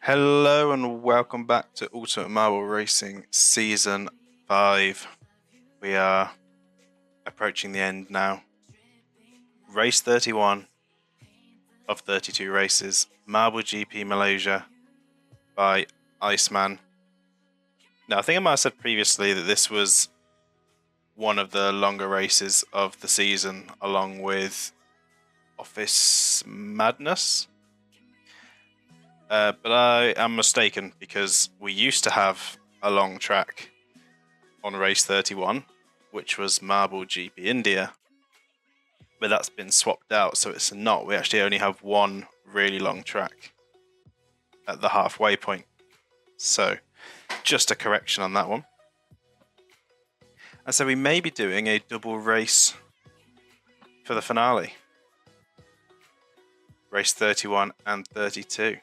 Hello and welcome back to Ultimate Marble Racing Season 5. We are approaching the end now. Race 31 of 32 races, Marble GP Malaysia by Iceman. Now, I think I might have said previously that this was one of the longer races of the season, along with Office Madness. But I am mistaken, because we used to have a long track on race 31, which was Marble GP India, but that's been swapped out, so it's not. We actually only have one really long track at the halfway point. So just a correction on that one. And so we may be doing a double race for the finale. Race 31 and 32.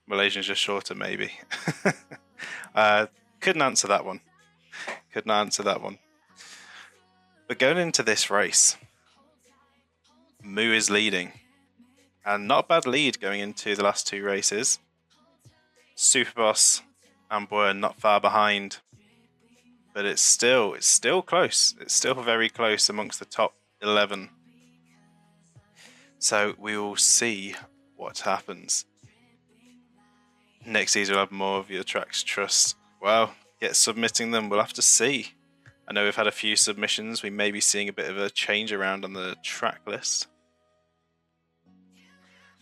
Malaysian's just shorter, maybe. Couldn't answer that one. But going into this race, Moo is leading. And not a bad lead going into the last two races. Superboss and Boy are not far behind. But it's still close. It's still very close amongst the top 11. So we will see what happens. Next season we'll have more of your tracks trust. Well, get submitting them. We'll have to see. I know we've had a few submissions. We may be seeing a bit of a change around on the track list.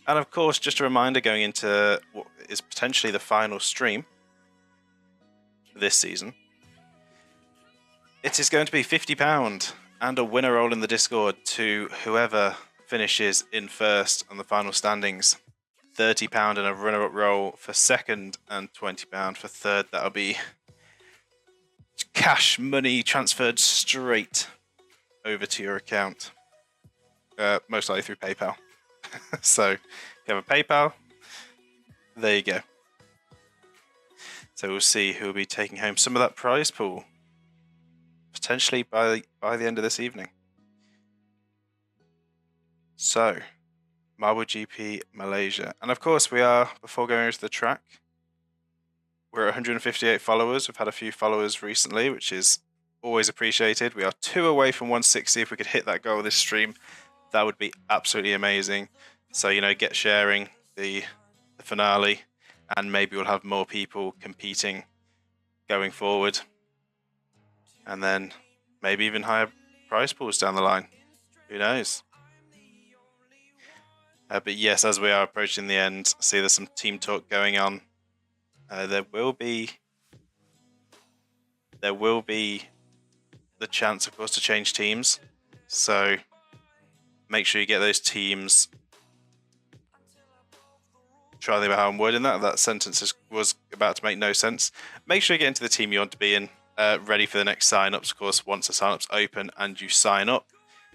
And of course, just a reminder going into what is potentially the final stream this season. It is going to be £50 and a winner roll in the Discord to whoever finishes in first on the final standings. £30 and a runner-up roll for second and £20 for third. That'll be cash money transferred straight over to your account, most likely through PayPal. So if you have a PayPal, there you go. So we'll see who will be taking home some of that prize pool, potentially by the end of this evening. So, Marble GP Malaysia. And of course we are, before going into the track, we're at 158 followers. We've had a few followers recently, which is always appreciated. We are 2 away from 160. If we could hit that goal this stream, that would be absolutely amazing. So, get sharing the finale, and maybe we'll have more people competing going forward. And then maybe even higher prize pools down the line. Who knows? But yes, as we are approaching the end, I see there's some team talk going on. There will be the chance, of course, to change teams. So make sure you get those teams. Try to think about how I'm wording that. That sentence was about to make no sense. Make sure you get into the team you want to be in, ready for the next sign-ups. Of course, once the sign-ups open and you sign up,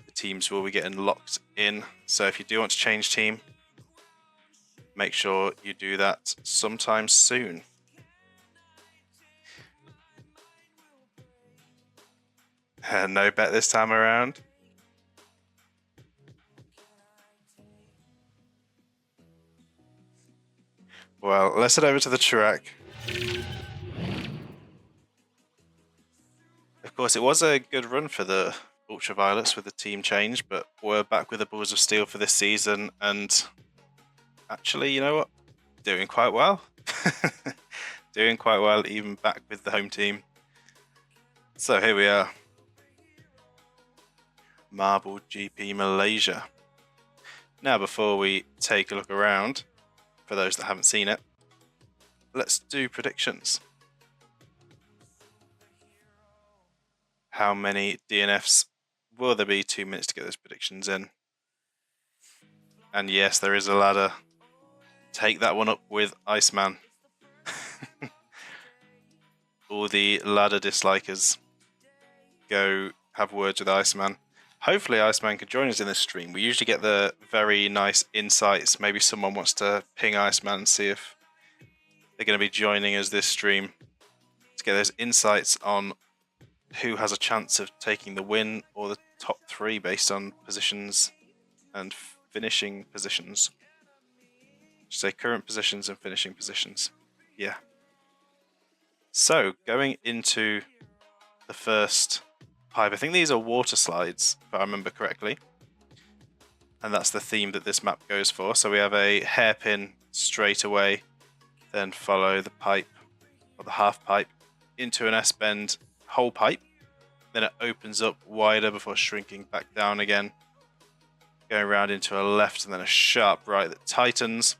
the teams will be getting locked in. So if you do want to change team, make sure you do that sometime soon. No bet this time around. Well, let's head over to the track. Of course, it was a good run for the Ultraviolets with the team change, but we're back with the Bulls of Steel for this season, and actually, you know what? Doing quite well. Doing quite well, even back with the home team. So here we are. Marble GP Malaysia. Now, before we take a look around, for those that haven't seen it, let's do predictions. How many DNFs will there be? 2 minutes to get those predictions in. And yes, there is a ladder. Take that one up with Iceman. All the ladder dislikers, go have words with Iceman. Hopefully Iceman can join us in this stream. We usually get the very nice insights. Maybe someone wants to ping Iceman and see if they're going to be joining us this stream to get those insights on who has a chance of taking the win or the top 3 based on positions and finishing positions. Should say current positions and finishing positions. Yeah. So going into the first pipe, I think these are water slides, if I remember correctly. And that's the theme that this map goes for. So we have a hairpin straight away, then follow the pipe, or the half pipe, into an S-bend whole pipe. Then it opens up wider before shrinking back down again. Going around into a left and then a sharp right that tightens.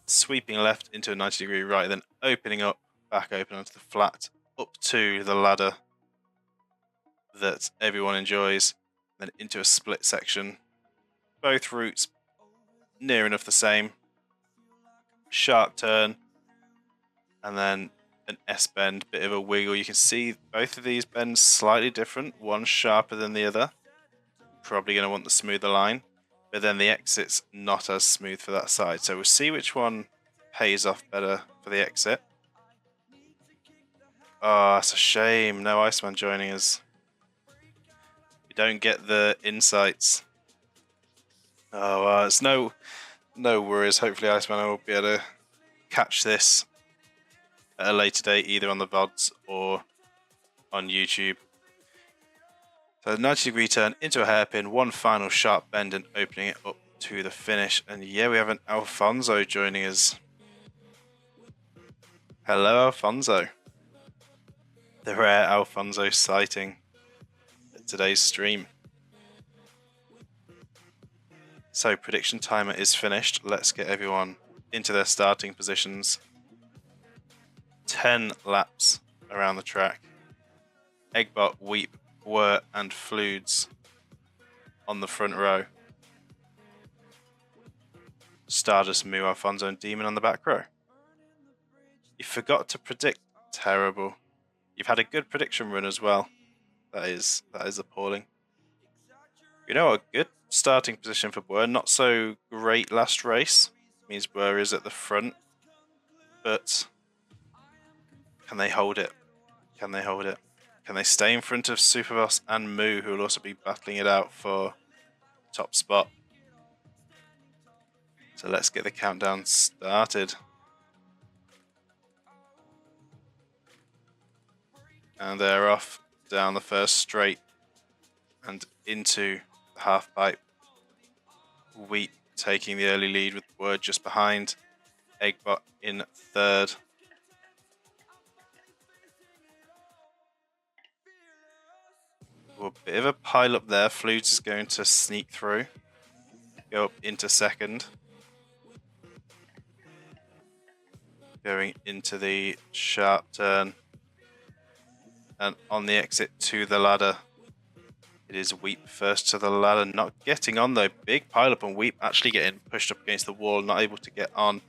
Sweeping left into a 90-degree right, then opening up, back open onto the flat, up to the ladder that everyone enjoys, then into a split section. Both routes near enough the same. Sharp turn, and then an S-bend, bit of a wiggle. You can see both of these bends slightly different, one sharper than the other. Probably going to want the smoother line, but then the exit's not as smooth for that side. So we'll see which one pays off better for the exit. Oh, that's a shame. No Iceman joining us. We don't get the insights. Oh, it's no worries. Hopefully Iceman will be able to catch this at a later date, either on the VODs or on YouTube. So 90-degree turn into a hairpin, one final sharp bend and opening it up to the finish. And yeah, we have an Alfonso joining us. Hello, Alfonso. The rare Alfonso sighting at today's stream. So prediction timer is finished. Let's get everyone into their starting positions. 10 laps around the track. Eggbot, Weep, Were and Fludes on the front row. Stardust, Moo, Alfonso and Demon on the back row. You forgot to predict. Terrible. You've had a good prediction run as well. That is appalling. You know, a good starting position for Were. Not so great last race. Means Were is at the front. But can they hold it? Can they hold it? Can they stay in front of Superboss and Moo, who will also be battling it out for top spot? So let's get the countdown started. And they're off down the first straight and into the half pipe. Wheat taking the early lead with Word just behind. Eggbot in third. Well, a bit of a pile up there. Fludes is going to sneak through. Go up into second. Going into the sharp turn. And on the exit to the ladder, it is Weep first to the ladder. Not getting on though. Big pile up on Weep actually getting pushed up against the wall. Not able to get on.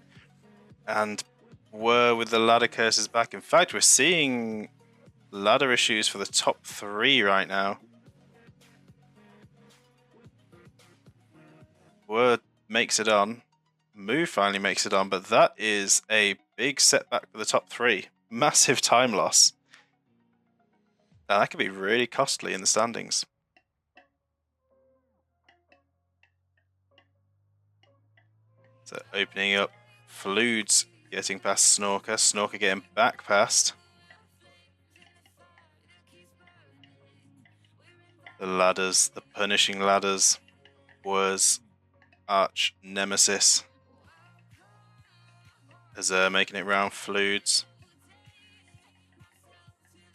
And Were with the ladder curses back. In fact, we're seeing ladder issues for the top three right now. Were makes it on. Moo finally makes it on, but that is a big setback for the top three. Massive time loss. Now that could be really costly in the standings. So opening up, Fludes getting past Snorker. Snorker getting back past. The ladders, the punishing ladders, was arch nemesis. As making it round Fludes.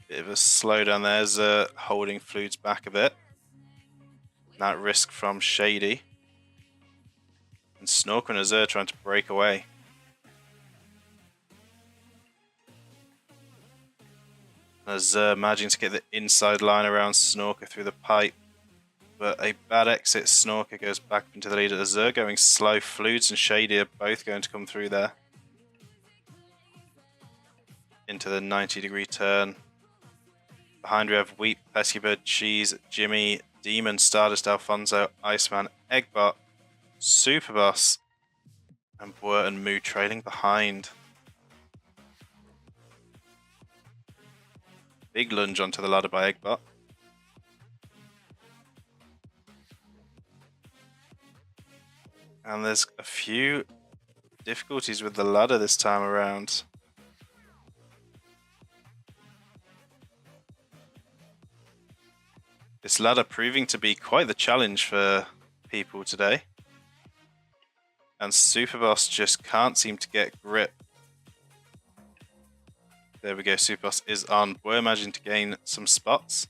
Bit of a slowdown there as holding Fludes back a bit. That risk from Shady. And Snorker and Azur trying to break away. Azur managing to get the inside line around Snorker through the pipe. But a bad exit. Snorker goes back into the lead. Azur going slow. Fludes and Shady are both going to come through there. Into the 90-degree turn. Behind we have Weep, Peskybird, Cheese, Jimmy, Demon, Stardust, Alfonso, Iceman, Eggbot, Superboss, and Were and Moo trailing behind. Big lunge onto the ladder by Eggbot. And there's a few difficulties with the ladder this time around. This ladder proving to be quite the challenge for people today. And Superboss just can't seem to get grip. There we go, Superboss is on. We're managing to gain some spots.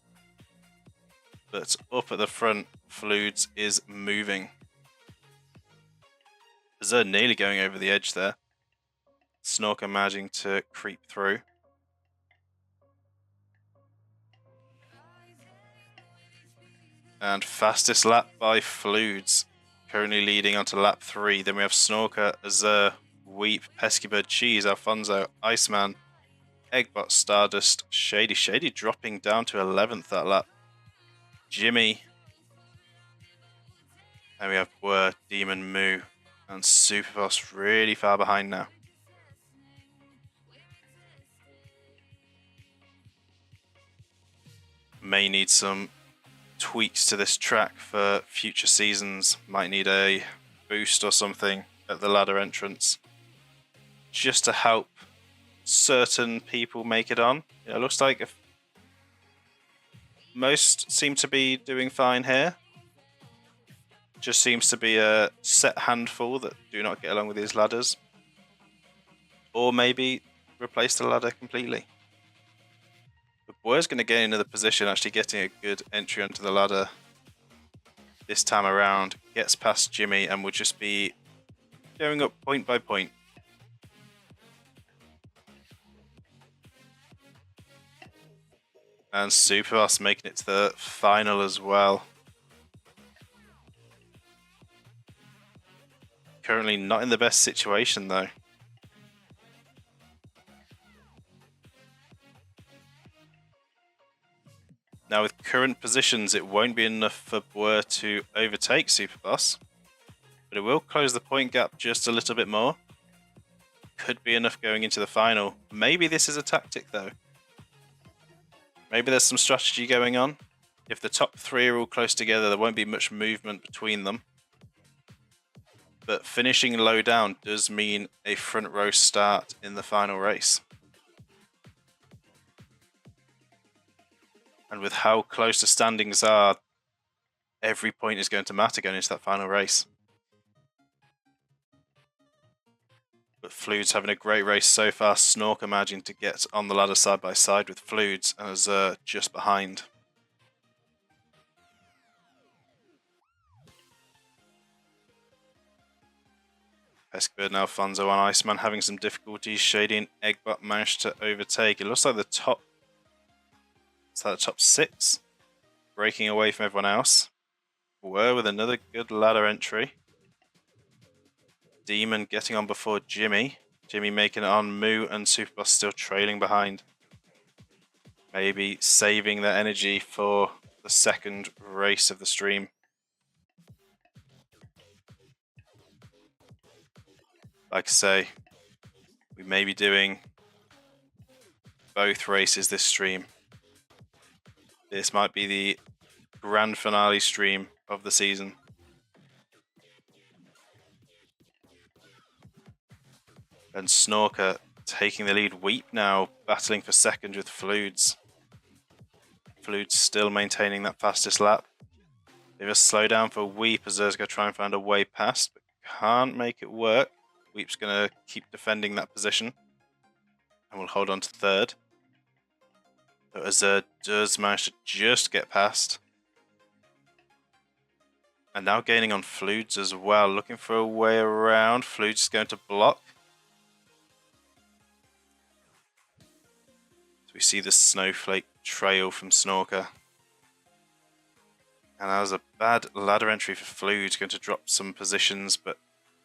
But up at the front, Fluids is moving. Azur nearly going over the edge there. Snorker managing to creep through. And fastest lap by Fluids. Currently leading onto lap 3. Then we have Snorker, Azur, Weep, Peskybird, Cheese, Alfonso, Iceman, Eggbot, Stardust, Shady. Shady dropping down to 11th that lap. Jimmy. And we have Bwer, Demon, Moo, and Superboss really far behind now. May need some tweaks to this track for future seasons. Might need a boost or something at the ladder entrance just to help certain people make it on. It looks like if most seem to be doing fine here. Just seems to be a set handful that do not get along with these ladders. Or maybe replace the ladder completely. But Bwer's going to gain another position, actually getting a good entry onto the ladder this time around. Gets past Jimmy and will just be going up point by point. And Superboss making it to the final as well. Currently not in the best situation though. Now with current positions, it won't be enough for Bwer to overtake Superboss, but it will close the point gap just a little bit more. Could be enough going into the final. Maybe this is a tactic though. Maybe there's some strategy going on. If the top 3 are all close together, there won't be much movement between them. But finishing low down does mean a front row start in the final race. And with how close the standings are, every point is going to matter going into that final race. But Fluids having a great race so far. Snorker managing to get on the ladder side by side with Fluids and Azur just behind. Peskybird and Alfonso on Iceman having some difficulties. Shady and Eggbot managed to overtake. It looks like the top... Is that the top 6? Breaking away from everyone else. Bwer with another good ladder entry. Demon getting on before Jimmy. Jimmy making it on. Moo and Superboss still trailing behind. Maybe saving their energy for the second race of the stream. Like I say, we may be doing both races this stream. This might be the grand finale stream of the season. And Snorker taking the lead. Weep now battling for second with Fluids. Fluids still maintaining that fastest lap. They've a slowdown for Weep as Azur's going to try and find a way past, but can't make it work. Weep's going to keep defending that position and will hold on to third. But Azur does manage to just get past. And now gaining on Fluids as well, looking for a way around. Fluids is going to block. So we see the snowflake trail from Snorker. And that was a bad ladder entry for Fluids, going to drop some positions, but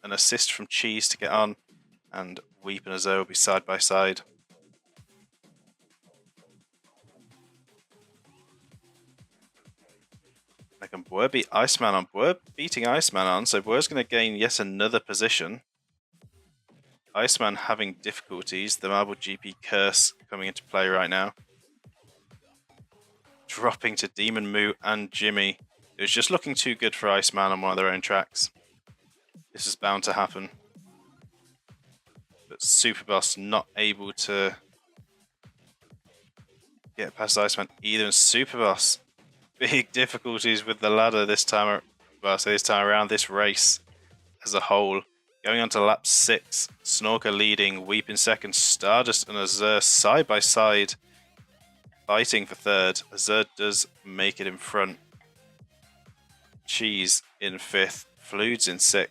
an assist from Cheese to get on. And Weep and Azur will be side by side. Can Bwer beat Iceman on? Bwer beating Iceman on, so Bwer's going to gain yet another position. Iceman having difficulties, the Marble GP curse coming into play right now. Dropping to Demon, Moo and Jimmy. It was just looking too good for Iceman on one of their own tracks. This is bound to happen. but Superboss not able to get past Iceman either. And Superboss, big difficulties with the ladder this time. Well, so this time around, this race as a whole. Going on to lap 6, Snorker leading, Weep in second, Stardust and Azur side by side, fighting for third. Azur does make it in front. Cheese in 5th, Fluids in 6th.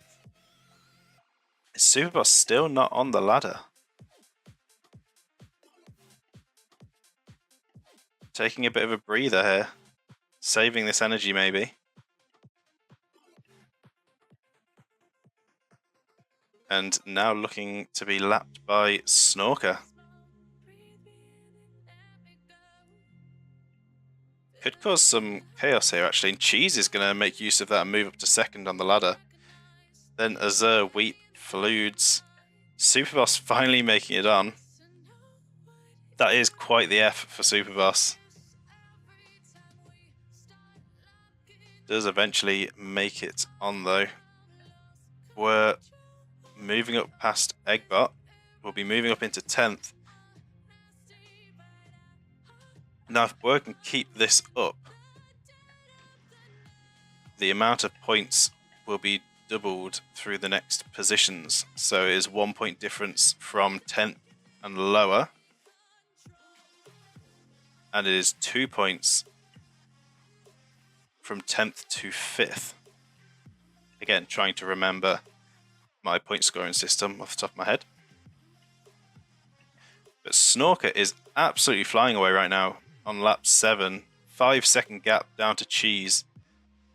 Is Superboss still not on the ladder? Taking a bit of a breather here. Saving this energy maybe. And now looking to be lapped by Snorker. Could cause some chaos here actually, and Cheese is going to make use of that and move up to second on the ladder. Then Azur, Weep, Fluids, Superboss finally making it on. That is quite the F for Superboss. Does eventually make it on though. We're moving up past Eggbot. We'll be moving up into 10th. Now if Boer can keep this up, the amount of points will be doubled through the next positions. So it is 1 point difference from 10th and lower. And it is 2 points from 10th to 5th. Again, trying to remember my point scoring system off the top of my head. But Snorker is absolutely flying away right now on lap 7. 5 second gap down to Cheese,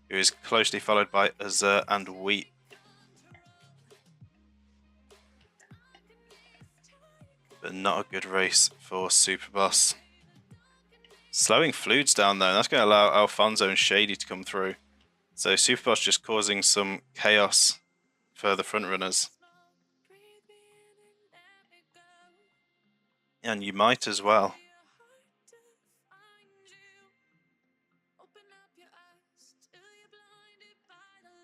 who is closely followed by Azur and Wheat. But not a good race for Superboss. Slowing Fluids down though, and that's going to allow Alfonso and Shady to come through. So Superboss just causing some chaos for the front runners. And you might as well.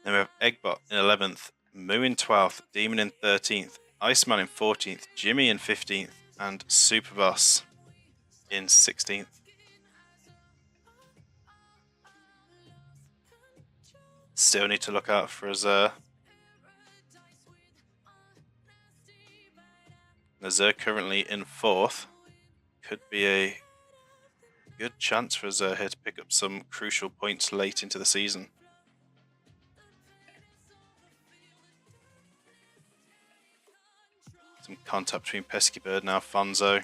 Then we have Eggbot in 11th, Moo in 12th, Demon in 13th, Iceman in 14th, Jimmy in 15th, and Superboss in 16th. Still need to look out for Azur. Azur currently in 4th. Could be a good chance for Azur here to pick up some crucial points late into the season. Some contact between Pesky Bird and Alfonso.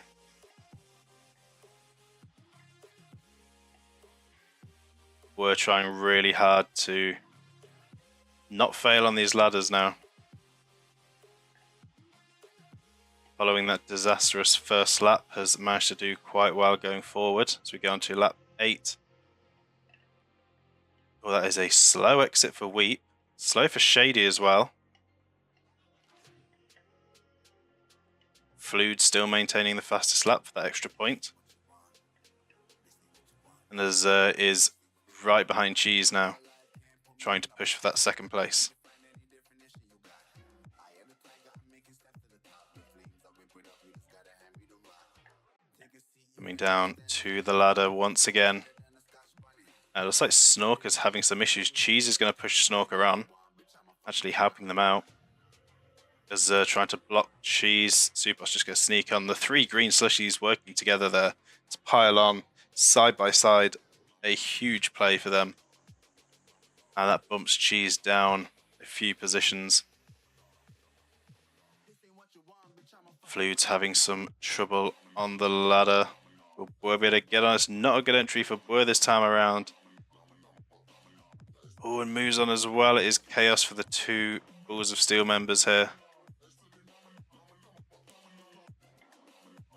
We're trying really hard to not fail on these ladders now. Following that disastrous first lap, has managed to do quite well going forward as we go on to lap 8. Well, that is a slow exit for Wheat. Slow for Shady as well. Fluid still maintaining the fastest lap for that extra point. And Azur is right behind Cheese now, trying to push for that second place. Coming down to the ladder once again. It looks like Snorker's having some issues. Cheese is going to push Snorker on, actually helping them out. Azur trying to block Cheese. Superboss just going to sneak on. The 3 green slushies working together there to pile on side by side. A huge play for them. And that bumps Cheese down a few positions. Fluid's having some trouble on the ladder. Will Boer be able to get on? It's not a good entry for Boer this time around. Oh, and moves on as well. It is chaos for the 2 Balls of Steel members here.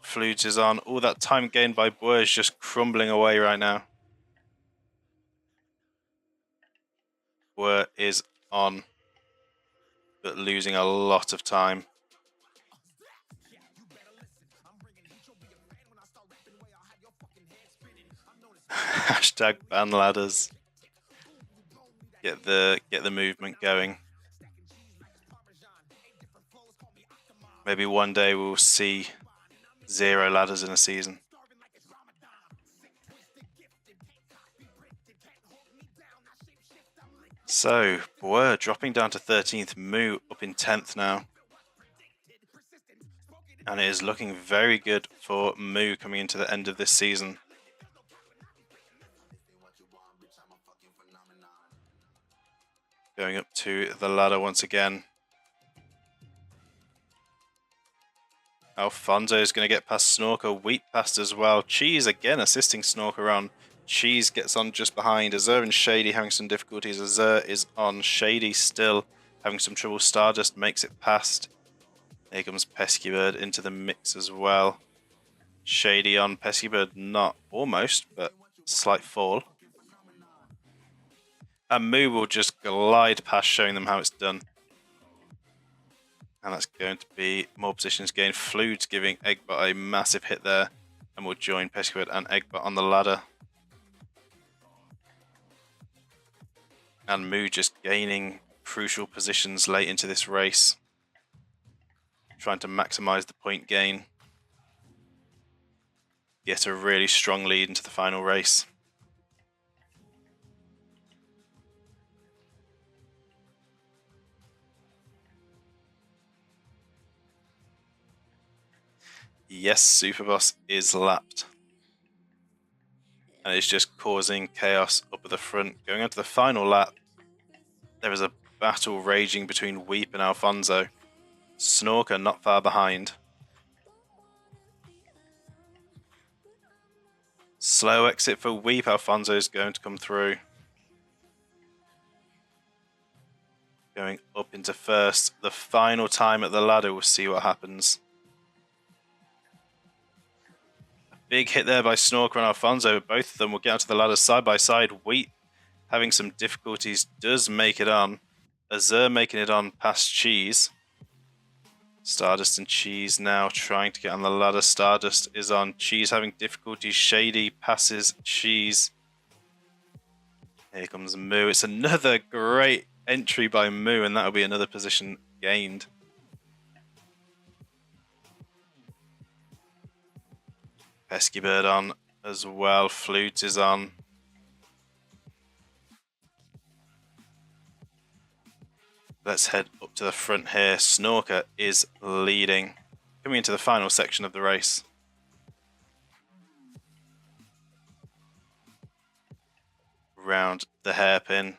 Fluids is on. All that time gained by Boer is just crumbling away right now. Boer is on, but losing a lot of time. Hashtag ban ladders. Get the movement going. Maybe one day we'll see 0 ladders in a season. So, Boer dropping down to 13th, Moo up in 10th now. And it is looking very good for Moo coming into the end of this season. Going up to the ladder once again. Alfonso is going to get past Snorker, Wheat past as well. Cheese again assisting Snorker on. Cheese gets on just behind. Azur and Shady having some difficulties. Azur is on. Shady still having some trouble. Stardust makes it past. Here comes Pesky Bird into the mix as well. Shady on. Pesky Bird not almost, but slight fall. And Moo will just glide past, showing them how it's done. And that's going to be more positions gained. Flude's giving Eggbot a massive hit there. And we'll join Pesky Bird and Eggbot on the ladder. And Moo just gaining crucial positions late into this race. Trying to maximize the point gain. Get a really strong lead into the final race. Yes, Superboss is lapped. And it's just causing chaos up at the front. Going on to the final lap, there is a battle raging between Weep and Alfonso. Snorker not far behind. Slow exit for Weep. Alfonso is going to come through. Going up into first. The final time at the ladder, we'll see what happens. Big hit there by Snorker and Alfonso. Both of them will get onto the ladder side by side. Wheat having some difficulties does make it on. Azur making it on past Cheese. Stardust and Cheese now trying to get on the ladder. Stardust is on. Cheese having difficulties. Shady passes Cheese. Here comes Moo. It's another great entry by Moo, and that'll be another position gained. Pesky Bird on as well. Flutes is on. Let's head up to the front here. Snorker is leading. Coming into the final section of the race. Round the hairpin.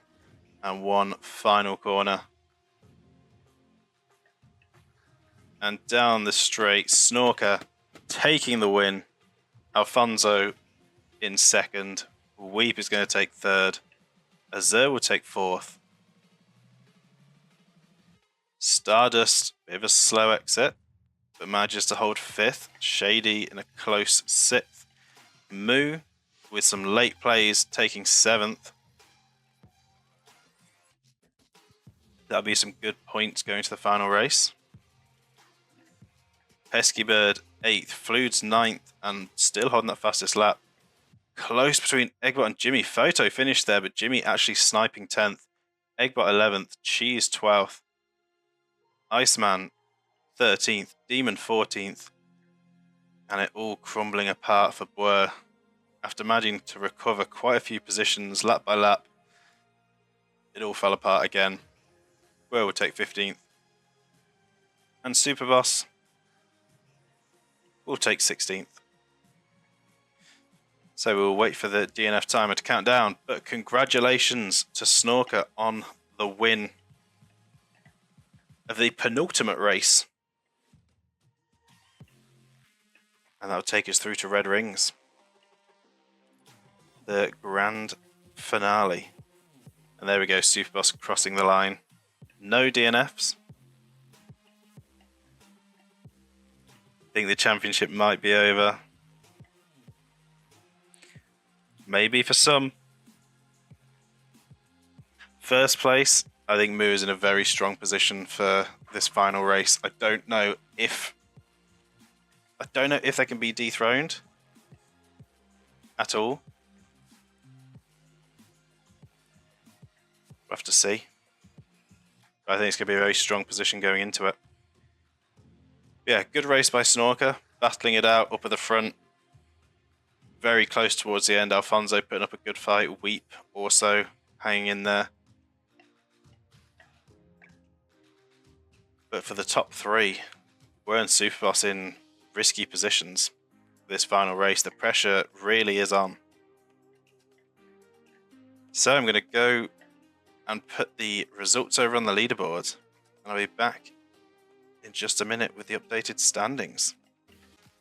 And one final corner. And down the straight. Snorker taking the win. Alfonso in second. Weep is going to take third. Azur will take fourth. Stardust, bit of a slow exit, but manages to hold fifth. Shady in a close sixth. Moo, with some late plays, taking seventh. That'll be some good points going to the final race. Pesky Bird, 8th. Flude's 9th, and still holding that fastest lap. Close between Eggbot and Jimmy. Photo finished there, but Jimmy actually sniping 10th. Eggbot 11th. Cheese 12th. Iceman 13th. Demon 14th. And it all crumbling apart for Boer. After managing to recover quite a few positions lap by lap, it all fell apart again. Boer will take 15th. And Superboss will take 16th. So we'll wait for the DNF timer to count down. But congratulations to Snorker on the win of the penultimate race. And that'll take us through to Red Rings. The grand finale. And there we go, Superboss crossing the line. No DNFs. I think the championship might be over. Maybe for some. First place, I think Moo is in a very strong position for this final race. I don't know if they can be dethroned at all. We'll have to see. But I think it's going to be a very strong position going into it. Yeah, good race by Snorker, battling it out up at the front. Very close towards the end. Alfonso putting up a good fight. Weep also hanging in there. But for the top three, we're in Superboss in risky positions. This final race, the pressure really is on. So I'm going to go and put the results over on the leaderboard. And I'll be back in just a minute with the updated standings.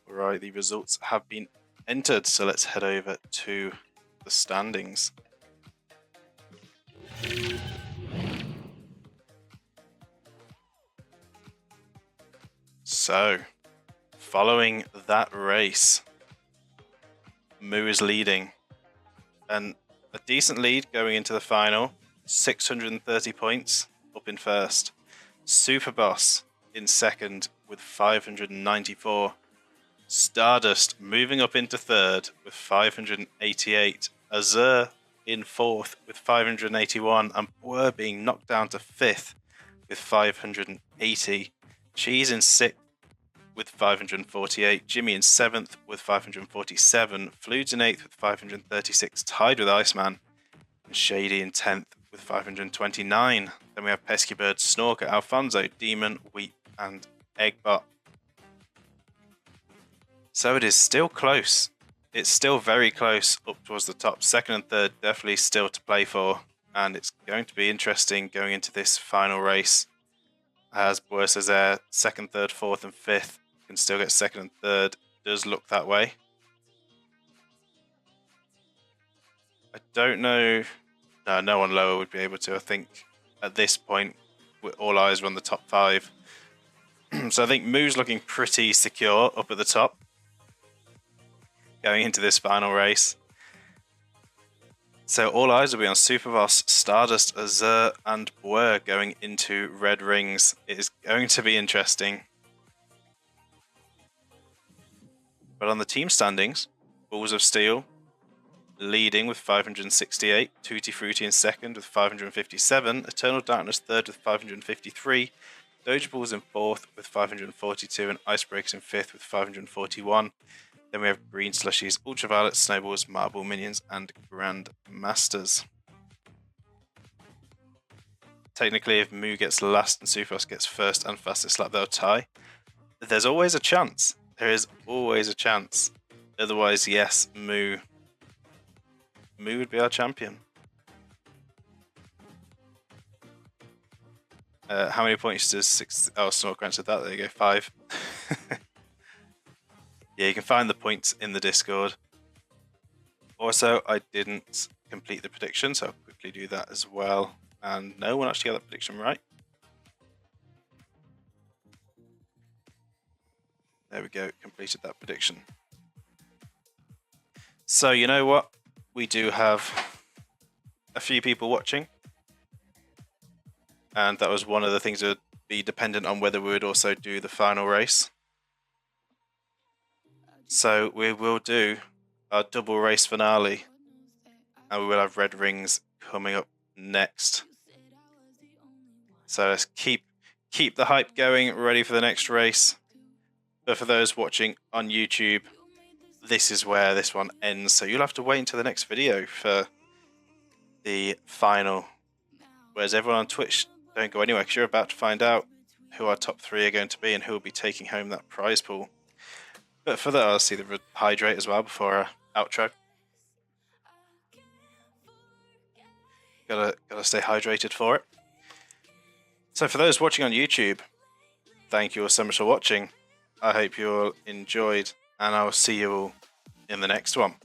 Alright, the results have been entered, so let's head over to the standings. So, following that race, Moo is leading, and a decent lead going into the final, 630 points, up in first. Superboss in second with 594. Stardust moving up into third with 588. Azur in fourth with 581, and Bwer being knocked down to fifth with 580. Cheese in sixth with 548. Jimmy in seventh with 547. Fludes in eighth with 536, tied with Iceman. And Shady in 10th with 529. Then we have Pesky Bird, Snorker, Alfonso, Demon, Weep, and Eggbot. So it is still close. It's still very close up towards the top. Second and third definitely still to play for. And it's going to be interesting going into this final race. As Boer says there, second, third, fourth, and fifth can still get second and third. Does look that way. I don't know. No, no one lower would be able to. I think at this point, all eyes are on the top five. So I think Moo's looking pretty secure up at the top going into this final race. So all eyes will be on Superboss, Stardust, Azur, and Bwer going into Red Rings. It is going to be interesting. But on the team standings, Balls of Steel leading with 568, Tutti Frutti in second with 557, Eternal Darkness third with 553, Doja Balls in fourth with 542, and Icebreakers in fifth with 541. Then we have Green Slushies, Ultraviolet, Snowballs, Marble Minions, and Grand Masters. Technically, if Moo gets last and Superboss gets first and fastest lap, they'll tie. There's always a chance. There is always a chance. Otherwise, yes, Moo would be our champion. How many points does six? Oh, Snork answered that. There you go, 5. Yeah, you can find the points in the Discord. Also, I didn't complete the prediction, so I'll quickly do that as well. And no one actually got that prediction right. There we go, completed that prediction. So you know what? We do have a few people watching. And that was one of the things that would be dependent on whether we would also do the final race. So we will do our double race finale. And we will have Red Rings coming up next. So let's keep the hype going, ready for the next race. But for those watching on YouTube, this is where this one ends. So you'll have to wait until the next video for the final. Whereas everyone on Twitch, don't go anywhere because you're about to find out who our top 3 are going to be and who will be taking home that prize pool. But for that, I'll see the hydrate as well before our outro. Gotta stay hydrated for it. So for those watching on YouTube, thank you all so much for watching. I hope you all enjoyed, and I will see you all in the next one.